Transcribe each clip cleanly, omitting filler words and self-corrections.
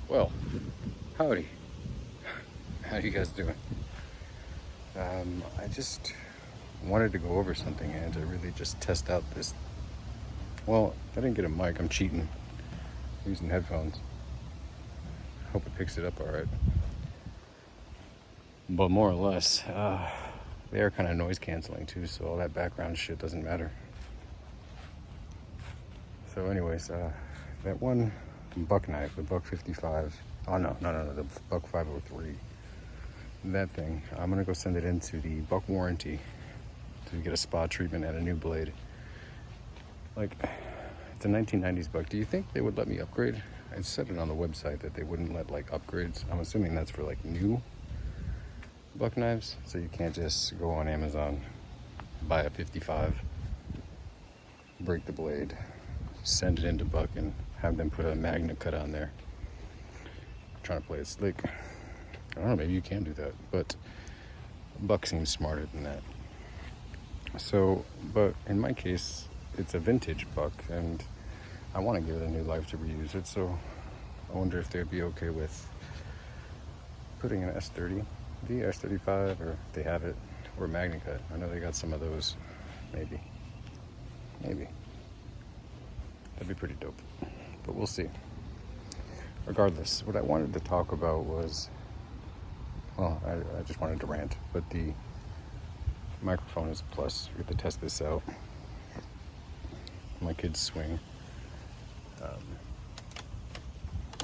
Well, howdy. How you guys doing? I just wanted to go over something and to really just test out this. Well, I didn't get a mic. I'm cheating. I'm using headphones. Hope it picks it up all right. But more or less, they are kind of noise canceling too, so all that background shit doesn't matter. So anyways, that one buck knife, the buck 55. Oh no, the buck 503. That thing, I'm gonna go send it into the buck warranty to get a spa treatment and a new blade. Like, it's a 1990s buck. Do you think they would let me upgrade? I said it on the website that they wouldn't let like upgrades. I'm assuming that's for like new buck knives, so you can't just go on Amazon, buy a 55, break the blade, send it into buck, and have them put a magnet cut on there. I'm trying to play it slick. I don't know, maybe you can do that, but buck seems smarter than that. So, but in my case, it's a vintage buck, and I want to give it a new life to reuse it, so I wonder if they'd be okay with putting an S30, the S35, or if they have it, or a magnet cut. I know they got some of those, maybe. That'd be pretty dope, but we'll see. Regardless, what I wanted to talk about was, well, I just wanted to rant, but the microphone is a plus. We get to test this out. My kids swing.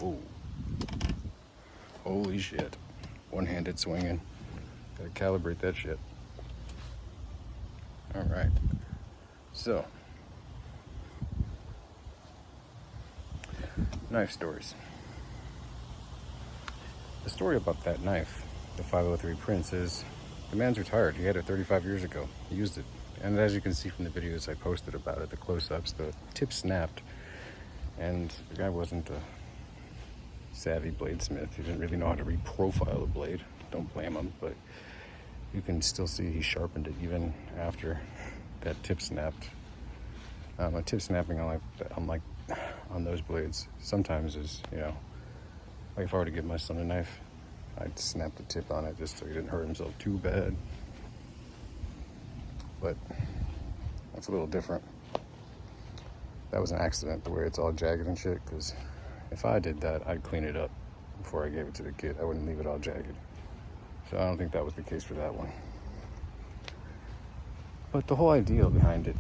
Oh, holy shit. One-handed swinging. Gotta calibrate that shit. Alright. So, knife stories. The story about that knife, the 503 Prince, is the man's retired. He had it 35 years ago. He used it. And as you can see from the videos I posted about it, the close-ups, the tip snapped. And the guy wasn't a savvy bladesmith. He didn't really know how to reprofile a blade. Don't blame him, but you can still see he sharpened it even after that tip snapped. A tip snapping on those blades sometimes is, like if I were to give my son a knife, I'd snap the tip on it just so he didn't hurt himself too bad. But that's a little different. That was an accident, the way it's all jagged and shit, because if I did that, I'd clean it up before I gave it to the kid. I wouldn't leave it all jagged. So I don't think that was the case for that one. But the whole idea behind it,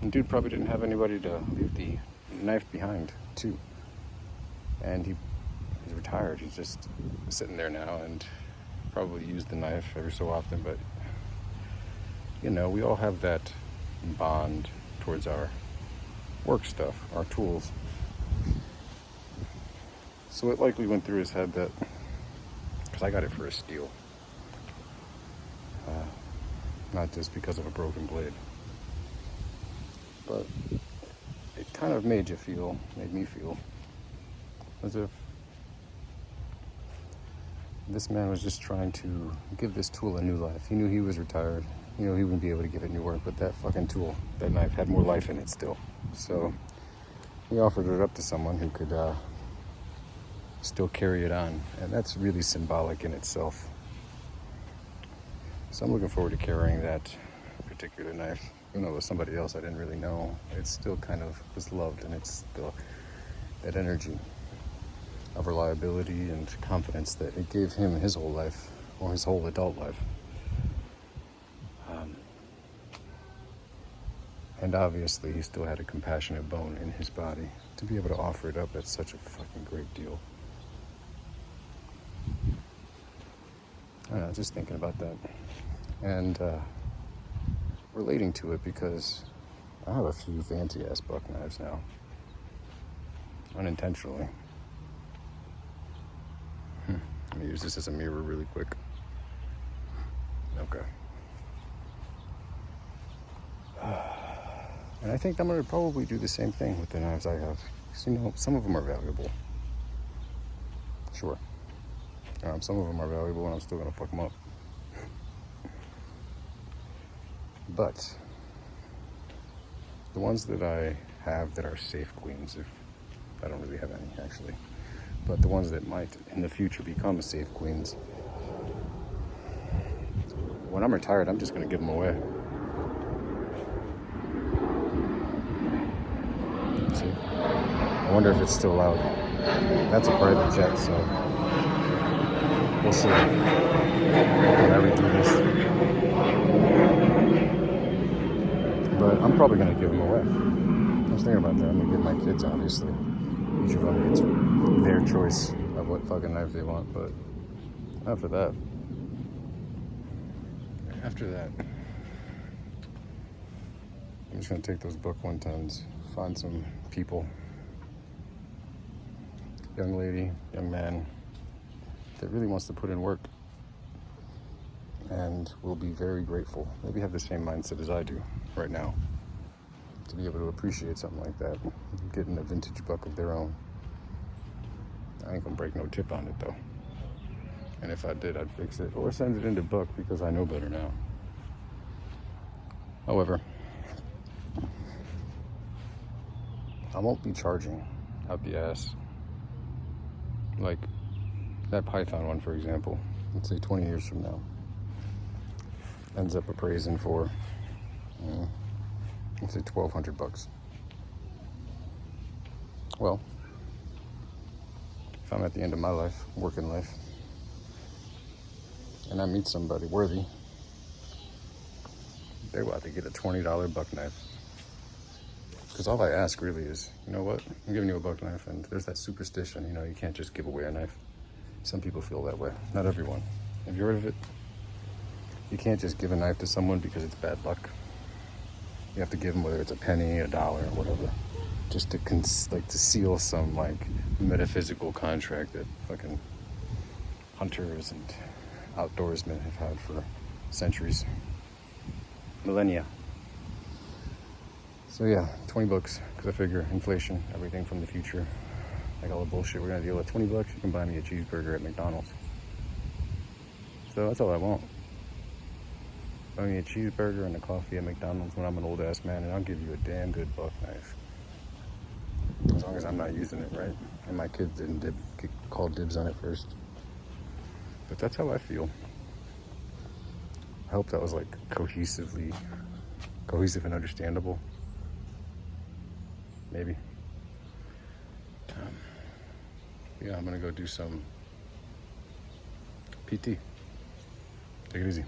the dude probably didn't have anybody to leave the knife behind, too. And he's retired. He's just sitting there now and probably used the knife every so often. But, we all have that bond towards our work stuff, our tools. So it likely went through his head that, because I got it for a steal, not just because of a broken blade, but it kind of made me feel as if this man was just trying to give this tool a new life. He knew he was retired. He wouldn't be able to give it new work, but that fucking tool, that knife, had more life in it still. So he offered it up to someone who could still carry it on, and that's really symbolic in itself. So I'm looking forward to carrying that particular knife. Even though it was somebody else I didn't really know, it still kind of was loved, and it's still that energy of reliability and confidence that it gave him his whole life, or his whole adult life. And obviously he still had a compassionate bone in his body to be able to offer it up. That's such a fucking great deal. I don't know, just thinking about that and relating to it, because I have a few fancy ass buck knives now, unintentionally. Let me use this as a mirror really quick. Okay. And I think I'm going to probably do the same thing with the knives I have. Because, some of them are valuable. Sure. Some of them are valuable, and I'm still going to fuck them up. But the ones that I have that are safe queens, if I don't really have any, actually. but the ones that might in the future become safe queens. When I'm retired, I'm just going to give them away. See? I wonder if it's still allowed. That's a private jet, so we'll see when I redo this. But I'm probably going to give them away. I was thinking about that. I'm going to give my kids, obviously. Each of them gets their choice of what fucking knife they want, but after that, I'm just going to take those buck 110s, find some people, young lady, young man, that really wants to put in work, and will be very grateful. Maybe have the same mindset as I do right now, to be able to appreciate something like that, getting a vintage buck of their own. I ain't gonna break no tip on it though. And if I did, I'd fix it or send it into buck because I know better now. However, I won't be charging out the ass. Like that python one, for example, let's say 20 years from now, ends up appraising for, let's say $1,200. Well, if I'm at the end of my life, working life, and I meet somebody worthy, they're about to get a $20 buck knife. Because all I ask really is, you know what, I'm giving you a buck knife, and there's that superstition, you can't just give away a knife. Some people feel that way, not everyone. Have you heard of it? You can't just give a knife to someone because it's bad luck. You have to give them, whether it's a penny, $1, or whatever, just to seal some metaphysical contract that fucking hunters and outdoorsmen have had for centuries, millennia. So yeah, $20, because I figure inflation, everything from the future, like all the bullshit we're gonna deal with. $20, you can buy me a cheeseburger at McDonald's. So that's all I want. Buy me a cheeseburger and a coffee at McDonald's when I'm an old ass man, and I'll give you a damn good buck knife. As long as I'm not using it, right? And my kids didn't get called dibs on it first. But that's how I feel. I hope that was cohesive and understandable. Maybe. Yeah, I'm gonna go do some PT. Take it easy.